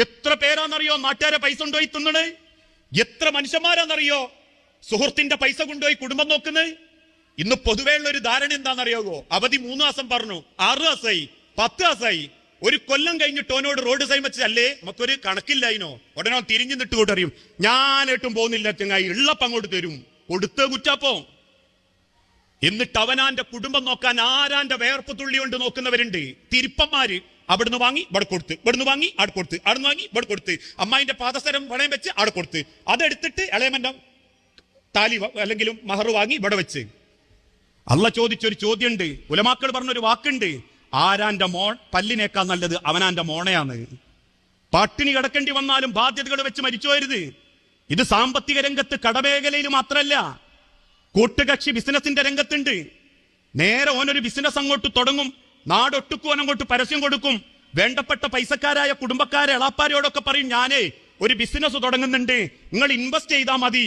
എത്ര പേരാന്നറിയോ നാട്ടുകാരെ പൈസ കൊണ്ടുപോയി തിന്നണ്? എത്ര മനുഷ്യന്മാരാന്നറിയോ സുഹൃത്തിന്റെ പൈസ കൊണ്ടുപോയി കുടുംബം നോക്കുന്നത്? ഇന്ന് പൊതുവെയുള്ള ഒരു ധാരണ എന്താണെന്നറിയാവോ? അവധി 3 മാസം പറഞ്ഞു, 6 മാസമായി, 10 മാസമായി, ഒരു കൊല്ലം കഴിഞ്ഞിട്ട് ഓനോട് റോഡ് സൈൻ വെച്ചല്ലേ നമുക്കൊരു കണക്കില്ലായിനോ? ഉടനെ തിരിഞ്ഞു നിട്ടുകൊണ്ട് അറിയും, ഞാനേട്ടും പോകുന്നില്ല ചങ്ങായി, ഉള്ളപ്പം അങ്ങോട്ട് തരും, കൊടുത്ത് കുറ്റാപ്പോ. എന്നിട്ട് അവനാന്റെ കുടുംബം നോക്കാൻ ആരാന്റെ വേർപ്പ് തുള്ളി കൊണ്ട് നോക്കുന്നവരുണ്ട്. തിരുപ്പന്മാര് അവിടുന്ന് വാങ്ങി ഇവിടെ കൊടുത്ത്, ഇവിടുന്ന് വാങ്ങി അവിടെ കൊടുത്ത്, അവിടുന്ന് വാങ്ങി ഇവിടെ കൊടുത്ത്, അമ്മായിന്റെ പാദസരം വളയം വെച്ച് അവിടെ കൊടുത്ത്, അതെടുത്തിട്ട് ഇളയമന്റെ താലി അല്ലെങ്കിൽ മഹർ വാങ്ങി ഇവിടെ വെച്ച്. അള്ള ചോദിച്ചൊരു ചോദ്യമുണ്ട്, ഉലമാക്കൾ പറഞ്ഞൊരു വാക്കുണ്ട്, ആരാന്റെ മോൺ പല്ലിനേക്കാൾ നല്ലത് അവനാന്റെ മോണയാണ്. പട്ടിണി കിടക്കേണ്ടി വന്നാലും ബാധ്യതകൾ വെച്ച് മരിച്ചു പോരുത്. ഇത് സാമ്പത്തിക രംഗത്ത് കടമേഖലയിൽ മാത്രമല്ല, കൂട്ടുകക്ഷി ബിസിനസിന്റെ രംഗത്തുണ്ട്. നേരെ ഓനൊരു ബിസിനസ് അങ്ങോട്ട് തുടങ്ങും, നാടൊട്ടുക്കും ഓനങ്ങോട്ട് പരസ്യം കൊടുക്കും. വേണ്ടപ്പെട്ട പൈസക്കാരായ കുടുംബക്കാരെ എളാപ്പാരോടൊക്കെ പറയും, ഞാനേ ഒരു ബിസിനസ് തുടങ്ങുന്നുണ്ട്, നിങ്ങൾ ഇൻവെസ്റ്റ് ചെയ്താൽ മതി,